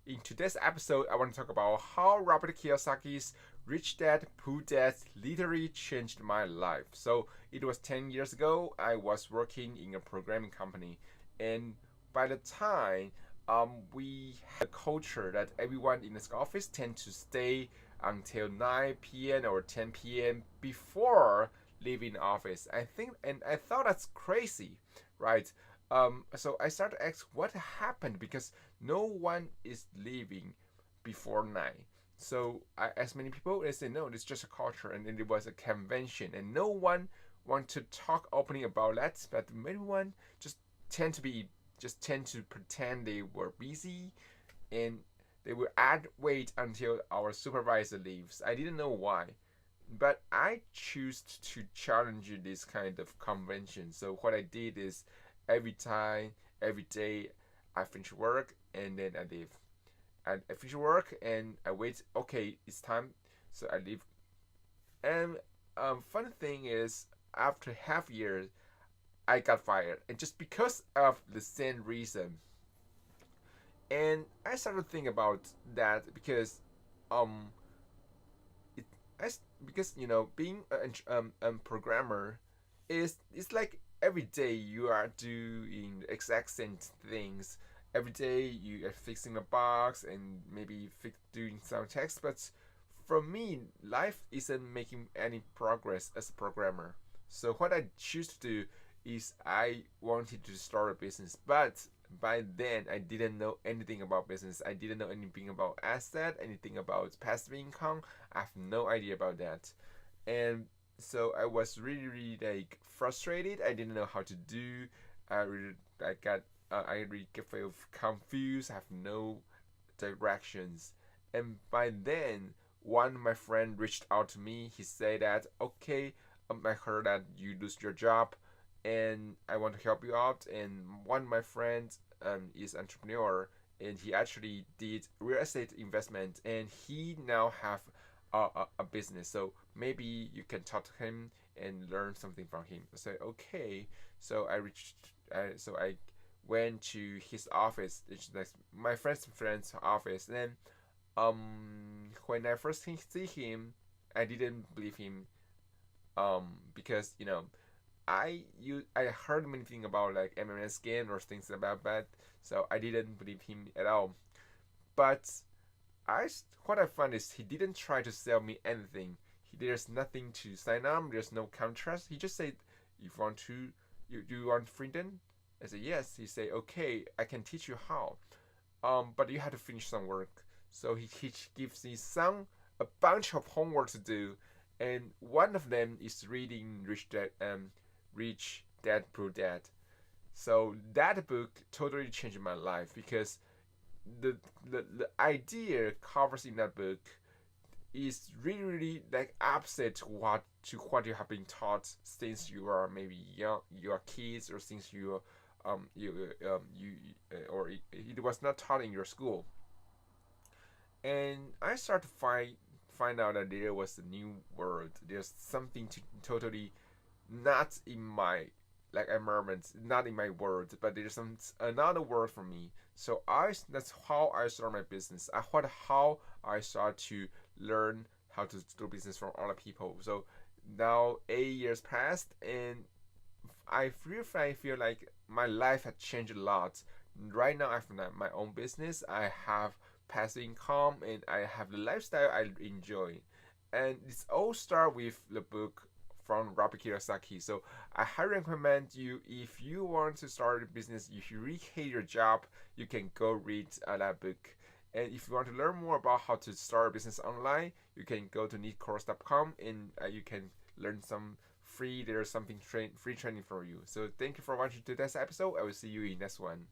In today's episode, I want to talk about how Robert Kiyosaki's Rich Dad Poor Dad literally changed my life. So it was 10 years ago. I was working in a programming company, and by the time we had a culture that everyone in this office tend to stay until 9 p.m. or 10 p.m. before leaving office. I think, and I thought that's crazy, right? So I started to ask what happened because no one is leaving before 9. So I asked many people, they said no, it's just a culture, and it was a convention, and no one want to talk openly about that. But everyone just tend to be just tend to pretend they were busy, and they will add wait until our supervisor leaves. I didn't know why, but I choose to challenge this kind of convention. So what I did is every time, every day, I finish work and then I leave. I finish work and I wait. Okay, it's time, so I leave. And funny thing is, after half year, I got fired, and just because of the same reason. And I started to think about that because um it I, because being a programmer is it's like every day you are doing the exact same things. Every day you are fixing a box and maybe doing some text, but for me life isn't making any progress as a programmer. So what I choose to do is I wanted to start a business, but by then I didn't know anything about business. I didn't know anything about asset, anything about passive income. I have no idea about that. And so I was really, really like frustrated. I didn't know how to do. I really feel confused. I have no directions. And by then, one of my friend reached out to me. He said that, okay, I heard that you lose your job, and I want to help you out. And one of my friends is entrepreneur, and he actually did real estate investment, and he now have a business. So maybe you can talk to him and learn something from him. I said okay. So I went to his office. It's like my friend's office. And then when I first see him, I didn't believe him because I heard many things about like MMS game or things about that, so I didn't believe him at all. But what I found is he didn't try to sell me anything. There's nothing to sign up. There's no contract. He just said, "If you want to, do you want freedom?" I said yes. He said, "Okay, I can teach you how. But you have to finish some work." So he gives me a bunch of homework to do, and one of them is reading Rich Dad Poor Dad. So that book totally changed my life because the idea covers in that book is really really like opposite to what you have been taught since you are maybe young, you are kids, or since or it was not taught in your school. And I started to find out that there was a new world. There's something to totally not in my like environment, not in my world, but there's some another world for me. So that's how I start my business. How I start to learn how to do business from other people. So now 8 years passed, and I feel like my life had changed a lot. Right now, I have my own business. I have passive income, and I have the lifestyle I enjoy. And this all start with the book from Robert Kiyosaki. So I highly recommend you, if you want to start a business, if you really hate your job, you can go read that book. And if you want to learn more about how to start a business online, you can go to neatcourse.com, and you can learn some free. There's something free training for you. So thank you for watching today's episode. I will see you in next one.